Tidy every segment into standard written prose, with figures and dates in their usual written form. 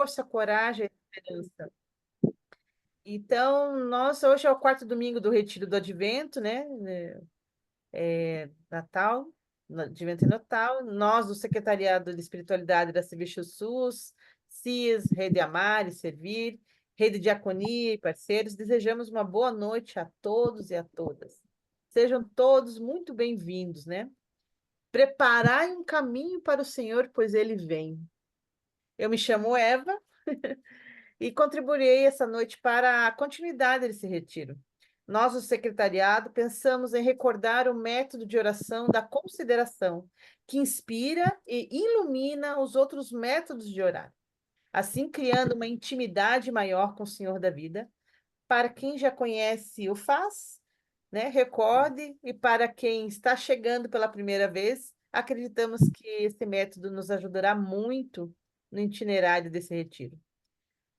força, coragem e esperança. Então, hoje é o quarto domingo do Retiro do Advento, né? Natal, Advento e Natal. Nós, do Secretariado de Espiritualidade da Serviço SUS, CIS, Rede Amar e Servir, Rede Diaconia e parceiros, desejamos uma boa noite a todos e a todas. Sejam todos muito bem-vindos, né? Preparai um caminho para o Senhor, pois ele vem. Eu me chamo Eva e contribuirei essa noite para a continuidade desse retiro. Nós, o secretariado, pensamos em recordar o método de oração da consideração, que inspira e ilumina os outros métodos de orar, assim criando uma intimidade maior com o Senhor da vida. Para quem já conhece o faz, né, recorde, e para quem está chegando pela primeira vez, acreditamos que esse método nos ajudará muito no itinerário desse retiro.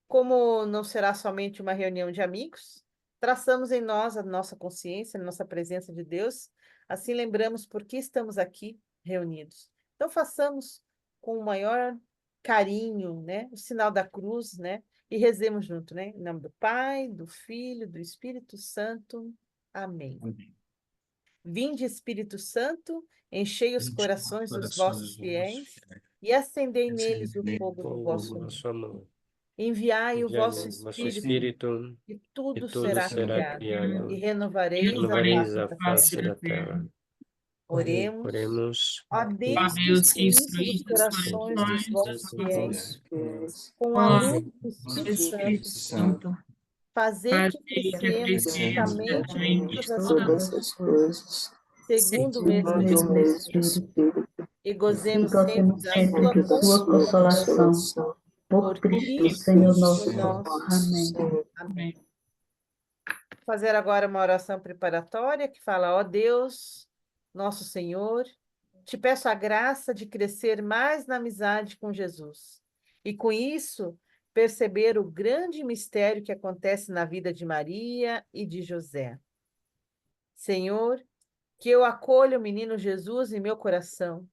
Como não será somente uma reunião de amigos, traçamos em nós a nossa consciência, a nossa presença de Deus, assim lembramos por que estamos aqui reunidos. Então façamos com o maior carinho, né, o sinal da cruz, né, e rezemos junto, né, em nome do Pai, do Filho, do Espírito Santo. Amém. Amém. Vinde, Espírito Santo, enchei os Enche os corações dos corações vossos dos nossos fiéis fiéis. e acendei E neles o acendei fogo do Fogo vosso do amor. vosso amor. Enviai o Enviai vosso o vosso Espírito, Espírito, e e tudo tudo será será criado, e criado. renovareis a Renovareis face a da terra. face da terra. Oremos. Oremos. Ó Ó Deus, que Deus, que instruísse os instruísse os corações dos corações vossos dos fiéis vossos fiéis, com a com a luz luz do do Espírito Espírito Santo, Santo, fazei que fazei que apreciemos apreciemos retamente retamente todas as coisas, segundo o mesmo segundo o Espírito, mesmo Espírito, e e gozemos sempre gozemos da sempre sua da sua consolação. consolação. Por Por Cristo, Cristo, Senhor Senhor nosso. nosso. Amém. Amém. Fazer agora uma oração preparatória que fala: ó Deus, nosso Senhor, te peço a graça de crescer mais na amizade com Jesus e, com isso, perceber o grande mistério que acontece na vida de Maria e de José. Senhor, que eu acolha o menino Jesus em meu coração,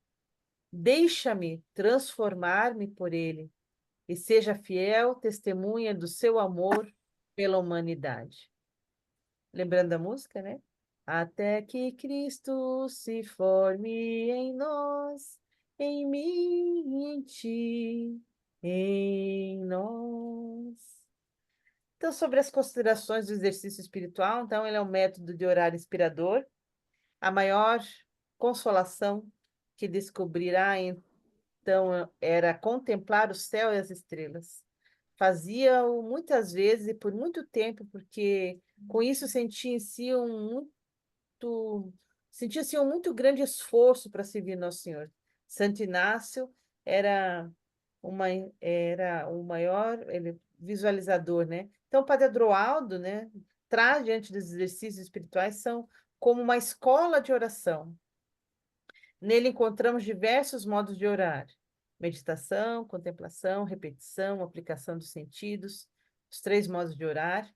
deixa-me transformar-me por ele e seja fiel testemunha do seu amor pela humanidade. Lembrando da música, né? Até que Cristo se forme em nós, em mim e em ti, em nós. Então, sobre as considerações do exercício espiritual, então, ele é um método de orar inspirador. A maior consolação que descobrirá, então, era contemplar o céu e as estrelas. Fazia-o muitas vezes e por muito tempo, porque com isso sentia em si sentia-se um muito grande esforço para servir Nosso Senhor. Santo Inácio era uma era o maior visualizador, né? Então, o Padre Adroaldo, né, traz diante dos exercícios espirituais são como uma escola de oração. Nele encontramos diversos modos de orar: meditação, contemplação, repetição, aplicação dos sentidos, os três modos de orar,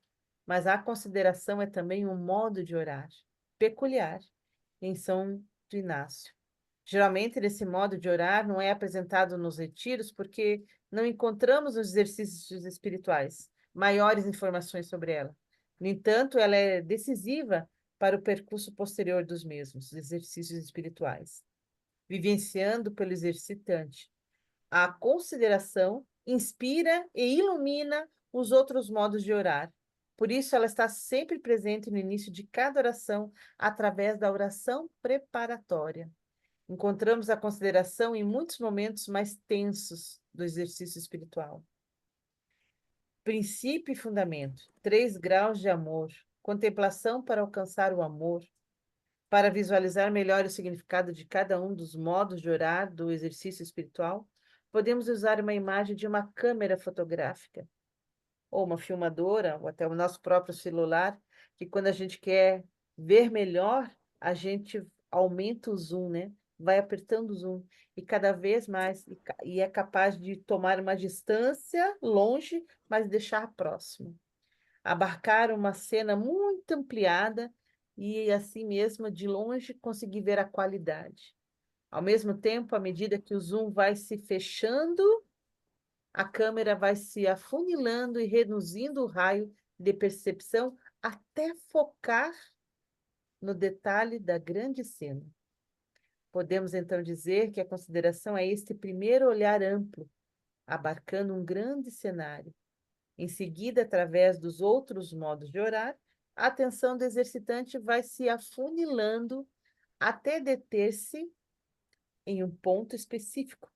mas a consideração é também um modo de orar peculiar em São Inácio. Geralmente, esse modo de orar não é apresentado nos retiros porque não encontramos nos exercícios espirituais maiores informações sobre ela. No entanto, ela é decisiva para o percurso posterior dos mesmos, os exercícios espirituais. Vivenciando pelo exercitante. A consideração inspira e ilumina os outros modos de orar. Por isso, ela está sempre presente no início de cada oração, através da oração preparatória. Encontramos a consideração em muitos momentos mais tensos do exercício espiritual. Princípio e fundamento: 3 graus de amor. Contemplação para alcançar o amor. Para visualizar melhor o significado de cada um dos modos de orar do exercício espiritual, podemos usar uma imagem de uma câmera fotográfica, ou uma filmadora, ou até o nosso próprio celular, que quando a gente quer ver melhor, a gente aumenta o zoom, né? Vai apertando o zoom, e cada vez mais, e é capaz de tomar uma distância longe, mas deixar próximo. Abarcar uma cena muito ampliada e, assim mesmo, de longe, conseguir ver a qualidade. Ao mesmo tempo, à medida que o zoom vai se fechando, a câmera vai se afunilando e reduzindo o raio de percepção até focar no detalhe da grande cena. Podemos então dizer que a consideração é este primeiro olhar amplo, abarcando um grande cenário. Em seguida, através dos outros modos de orar, a atenção do exercitante vai se afunilando até deter-se em um ponto específico.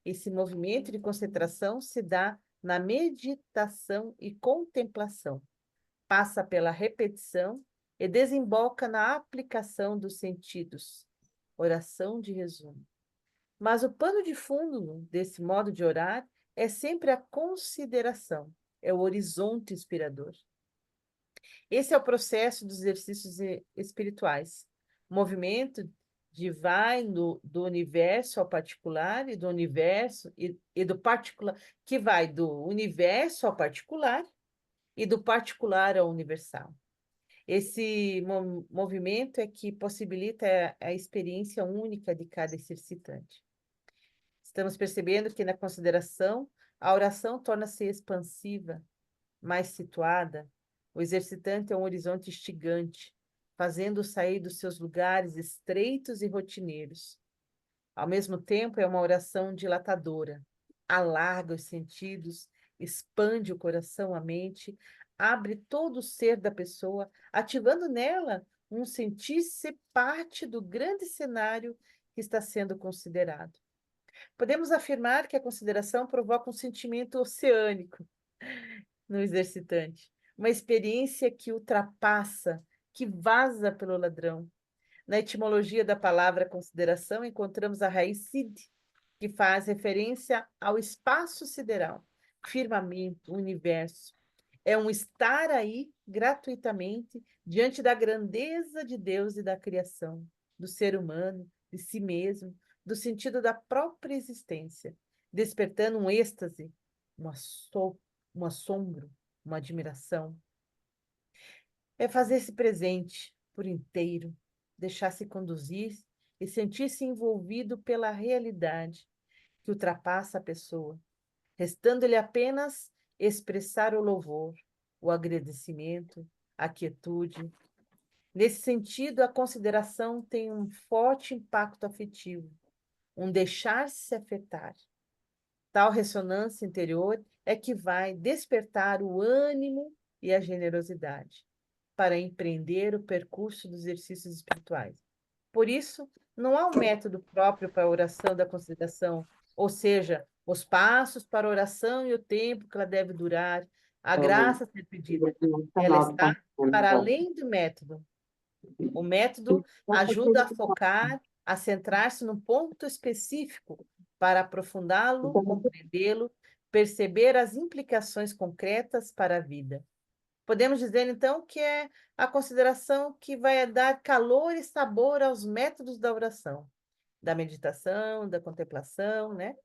Esse movimento de concentração se dá na meditação e contemplação, passa pela repetição e desemboca na aplicação dos sentidos. Oração de resumo. Mas o pano de fundo desse modo de orar é sempre a consideração, é o horizonte inspirador. Esse é o processo dos exercícios espirituais. O movimento de vai do universo ao particular e do universo e do particular, que vai do universo ao particular e do particular ao universal. Esse movimento é que possibilita a experiência única de cada exercitante. Estamos percebendo que na consideração, a oração torna-se expansiva, mais situada. O exercitante é um horizonte instigante, fazendo-o sair dos seus lugares estreitos e rotineiros. Ao mesmo tempo, é uma oração dilatadora, alarga os sentidos, expande o coração, a mente, abre todo o ser da pessoa, ativando nela um sentir-se parte do grande cenário que está sendo considerado. Podemos afirmar que a consideração provoca um sentimento oceânico no exercitante, uma experiência que ultrapassa, que vaza pelo ladrão. Na etimologia da palavra consideração, encontramos a raiz sid, que faz referência ao espaço sideral, firmamento, universo. É um estar aí gratuitamente diante da grandeza de Deus e da criação, do ser humano, de si mesmo, do sentido da própria existência, despertando um êxtase, um assombro, uma admiração. É fazer-se presente por inteiro, deixar-se conduzir e sentir-se envolvido pela realidade que ultrapassa a pessoa, restando-lhe apenas expressar o louvor, o agradecimento, a quietude. Nesse sentido, a consideração tem um forte impacto afetivo, um deixar-se afetar. Tal ressonância interior é que vai despertar o ânimo e a generosidade para empreender o percurso dos exercícios espirituais. Por isso, não há um método próprio para a oração da consideração, ou seja, os passos para a oração e o tempo que ela deve durar, a graça a ser pedida. Ela está para além do método. O método ajuda a focar, a centrar-se num ponto específico para aprofundá-lo, compreendê-lo, perceber as implicações concretas para a vida. Podemos dizer, então, que é a consideração que vai dar calor e sabor aos métodos da oração, da meditação, da contemplação, né?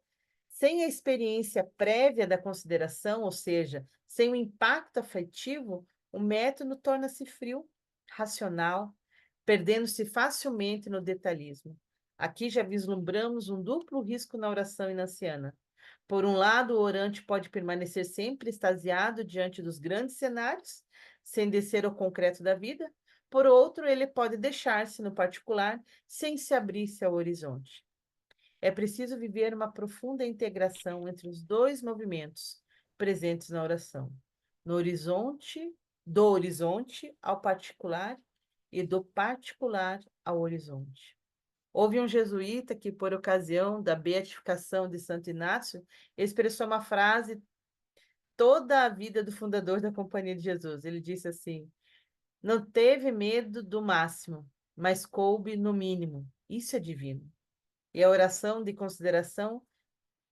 Sem a experiência prévia da consideração, ou seja, sem o impacto afetivo, o método torna-se frio, racional, perdendo-se facilmente no detalhismo. Aqui já vislumbramos um duplo risco na oração inanciana. Por um lado, o orante pode permanecer sempre extasiado diante dos grandes cenários, sem descer ao concreto da vida. Por outro, ele pode deixar-se no particular, sem se abrir-se ao horizonte. É preciso viver uma profunda integração entre os dois movimentos presentes na oração, no horizonte, do horizonte ao particular e do particular ao horizonte. Houve um jesuíta que, por ocasião da beatificação de Santo Inácio, expressou uma frase toda a vida do fundador da Companhia de Jesus. Ele disse assim: não teve medo do máximo, mas coube no mínimo. Isso é divino. E a oração de consideração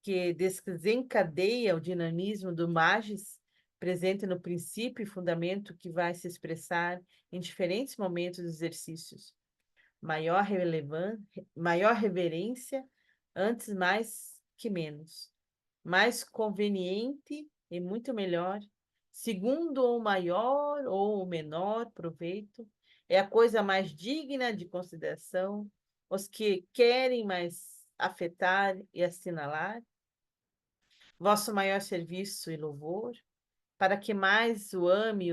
que desencadeia o dinamismo do magis, presente no princípio e fundamento que vai se expressar em diferentes momentos dos exercícios. Maior reverência, antes mais que menos. Mais conveniente e muito melhor, segundo o maior ou o menor proveito, é a coisa mais digna de consideração, os que querem mais afetar e assinalar. vosso maior serviço e louvor, para que mais o ame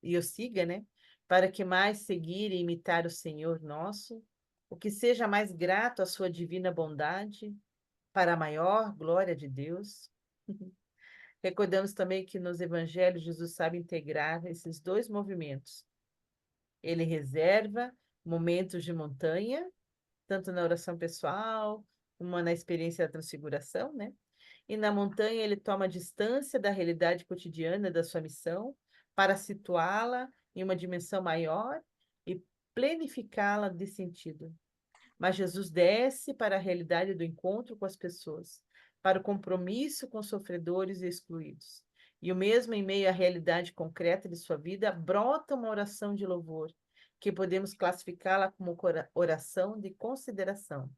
e o siga, né? Para que mais seguir e imitar o Senhor nosso, o que seja mais grato à sua divina bondade, para a maior glória de Deus. Recordamos também que nos evangelhos Jesus sabe integrar esses dois movimentos. Ele reserva momentos de montanha, tanto na oração pessoal, como na experiência da transfiguração, né? E na montanha ele toma distância da realidade cotidiana da sua missão para situá-la em uma dimensão maior e planificá-la de sentido. Mas Jesus desce para a realidade do encontro com as pessoas, para o compromisso com os sofredores e excluídos. E o mesmo em meio à realidade concreta de sua vida, brota uma oração de louvor, que podemos classificá-la como oração de consideração.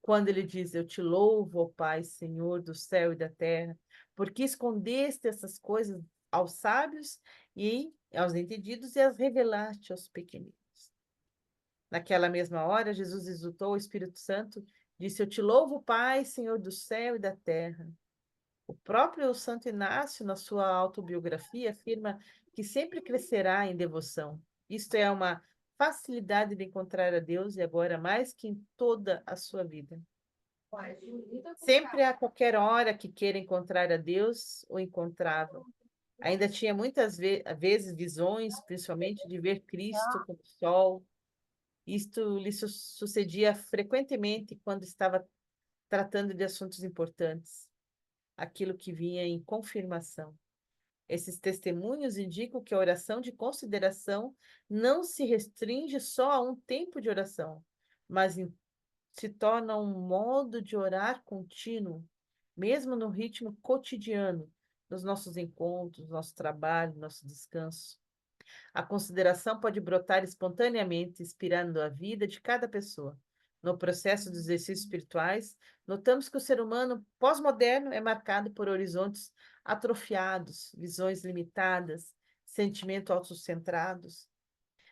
Quando ele diz: Eu te louvo, ó Pai, Senhor do céu e da terra, porque escondeste essas coisas aos sábios e aos entendidos e as revelaste aos pequeninos. Naquela mesma hora, Jesus exultou o Espírito Santo, disse: Eu te louvo, Pai, Senhor do céu e da terra. O próprio Santo Inácio, na sua autobiografia, afirma que sempre crescerá em devoção. Isto é uma facilidade de encontrar a Deus e agora mais que em toda a sua vida. Sempre a qualquer hora que queira encontrar a Deus, o encontrava. Ainda tinha muitas vezes visões, principalmente de ver Cristo como sol. Isto lhe sucedia frequentemente quando estava tratando de assuntos importantes, aquilo que vinha em confirmação. Esses testemunhos indicam que a oração de consideração não se restringe só a um tempo de oração, mas se torna um modo de orar contínuo, mesmo no ritmo cotidiano, nos nossos encontros, nosso trabalho, nosso descanso. A consideração pode brotar espontaneamente, inspirando a vida de cada pessoa. No processo dos exercícios espirituais, notamos que o ser humano pós-moderno é marcado por horizontes atrofiados, visões limitadas, sentimentos autocentrados.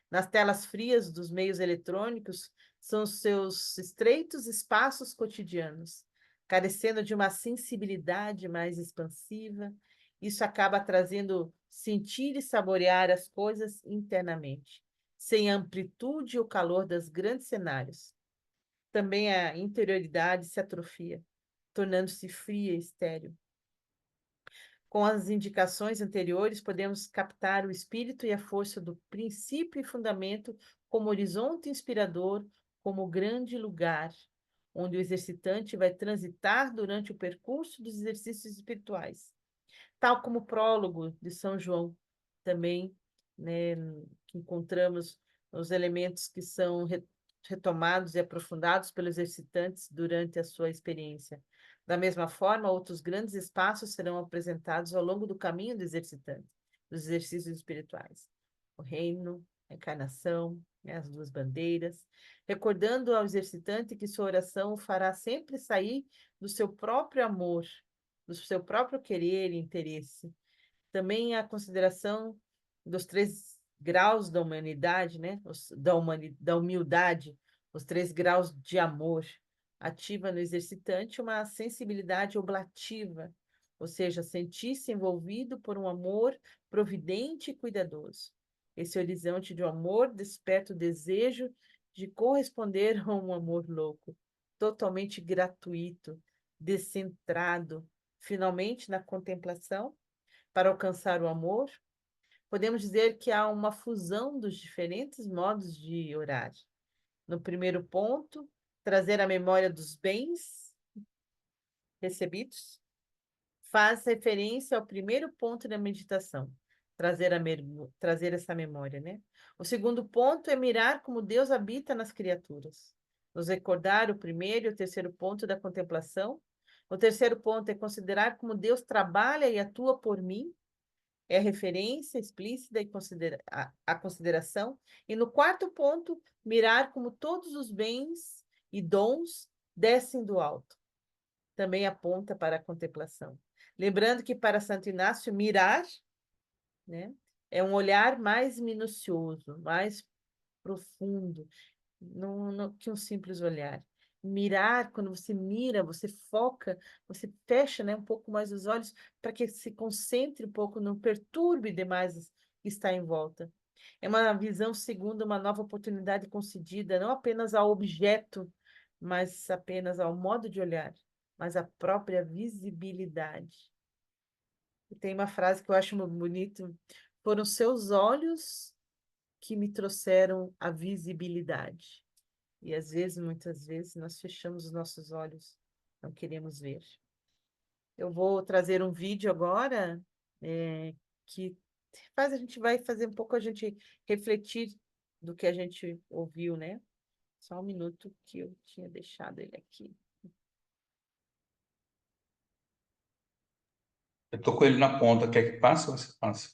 Nas telas frias dos meios eletrônicos, são os seus estreitos espaços cotidianos, carecendo de uma sensibilidade mais expansiva. Isso acaba trazendo sentir e saborear as coisas internamente, sem a amplitude e o calor dos grandes cenários. Também a interioridade se atrofia, tornando-se fria e estéril. Com as indicações anteriores, podemos captar o espírito e a força do princípio e fundamento como horizonte inspirador, como grande lugar onde o exercitante vai transitar durante o percurso dos exercícios espirituais. Tal como o prólogo de São João, também, né, que encontramos os elementos que são retomados e aprofundados pelos exercitantes durante a sua experiência. Da mesma forma, outros grandes espaços serão apresentados ao longo do caminho do exercitante, dos exercícios espirituais. O reino, a encarnação, né, as duas bandeiras, recordando ao exercitante que sua oração o fará sempre sair do seu próprio amor, do seu próprio querer e interesse. Também a consideração dos três graus da humanidade, né? Da humildade, os três graus de amor, ativa no exercitante uma sensibilidade oblativa, ou seja, sentir-se envolvido por um amor providente e cuidadoso. Esse horizonte de amor desperta o desejo de corresponder a um amor louco, totalmente gratuito, descentrado. Finalmente, na contemplação, para alcançar o amor, podemos dizer que há uma fusão dos diferentes modos de orar. No primeiro ponto, trazer a memória dos bens recebidos faz referência ao primeiro ponto da meditação, trazer essa memória, né? O segundo ponto é mirar como Deus habita nas criaturas, nos recordar o primeiro e o terceiro ponto da contemplação. O terceiro ponto é considerar como Deus trabalha e atua por mim, é a referência explícita e a consideração. E no quarto ponto, mirar como todos os bens e dons descem do alto. Também aponta para a contemplação. Lembrando que para Santo Inácio, mirar, né, é um olhar mais minucioso, mais profundo, que um simples olhar. mirar, quando você mira, você foca, você fecha, né, um pouco mais os olhos para que se concentre um pouco, não perturbe demais o que está em volta. É uma visão segundo uma nova oportunidade concedida, não apenas ao objeto, mas apenas ao modo de olhar, mas à própria visibilidade. E tem uma frase que eu acho muito bonito: foram seus olhos que me trouxeram a visibilidade. E às vezes, muitas vezes, nós fechamos os nossos olhos, não queremos ver. Eu vou trazer um vídeo agora, que a gente vai fazer um pouco a gente refletir do que a gente ouviu, né? Só um minuto que eu tinha deixado ele aqui. Eu tô com ele na ponta. Quer que passe ou você passa?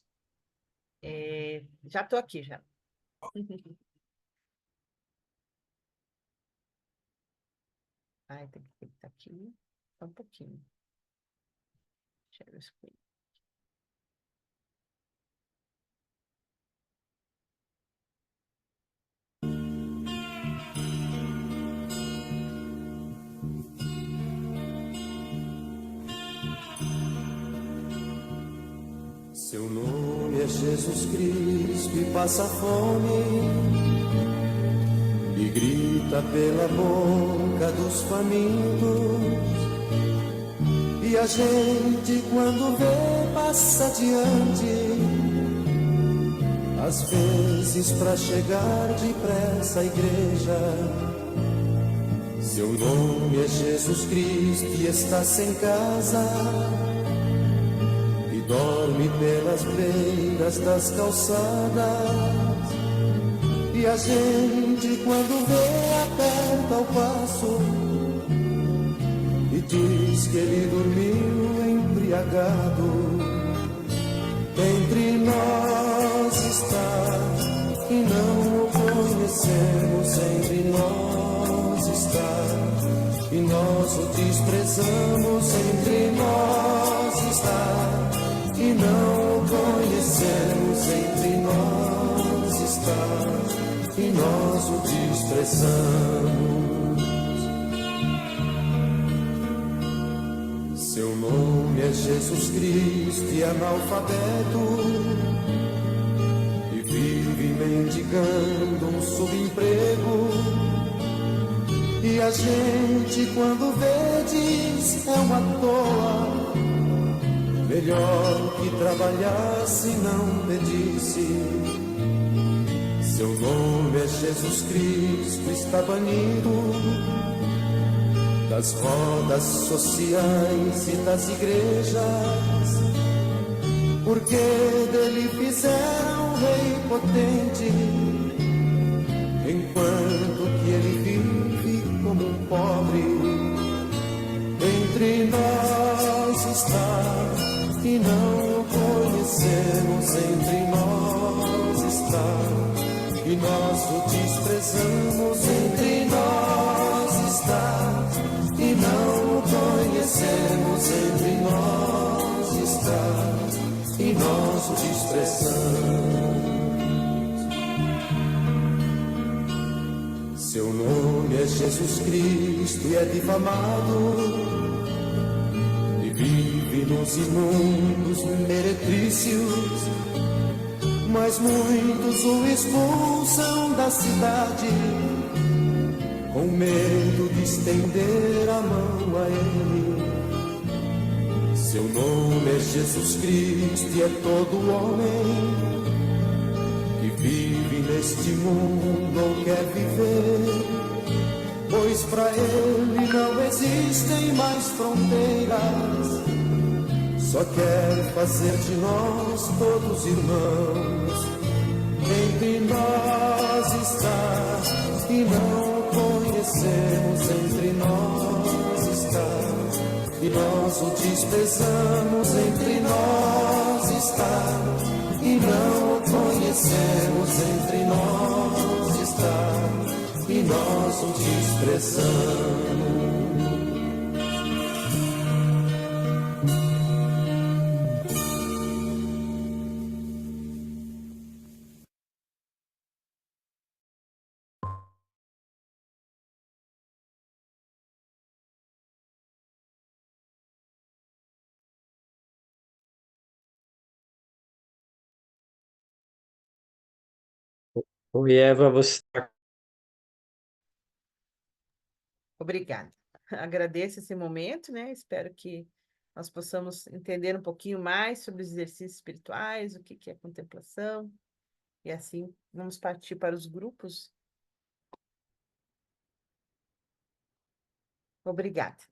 Já estou aqui, já. Ai, tem que estar aqui. Só um pouquinho. Share screen. Seu nome é Jesus Cristo e passa fome e grita pela boca dos famintos. E a gente quando vê passa adiante, às vezes pra chegar depressa à igreja. Seu nome é Jesus Cristo e está sem casa, dorme pelas beiras das calçadas. E a gente quando vê aperta o passo e diz que ele dormiu embriagado. Entre nós está e não o conhecemos. Entre nós está e nós o desprezamos. Entre nós está e não o conhecemos. Entre nós está e nós o desprezamos. Seu nome é Jesus Cristo e analfabeto, e vive mendigando um subemprego. E a gente quando vê diz é uma toa, melhor que trabalhasse e não pedisse. Seu nome é Jesus Cristo, está banido das rodas sociais e das igrejas, porque dele fizeram um rei potente, enquanto que ele vive como um pobre. Entre nós está e não o conhecemos. Entre nós está e nós o desprezamos. Entre nós está e não o conhecemos. Entre nós está e nós o desprezamos. Seu nome é Jesus Cristo e é difamado, e vive nos imundos meretrícios, mas muitos o expulsam da cidade, com medo de estender a mão a ele. Seu nome é Jesus Cristo e é todo homem que vive neste mundo ou quer viver, pois para ele não existem mais fronteiras, só quer fazer de nós todos irmãos. Entre nós está e não o conhecemos. Entre nós está e nós o desprezamos. Entre nós está e não o conhecemos. Entre nós está e nós o desprezamos. Oi, Eva, você tá... Obrigada. Agradeço esse momento, né? Espero que nós possamos entender um pouquinho mais sobre os exercícios espirituais, o que que é contemplação, e assim vamos partir para os grupos. Obrigada.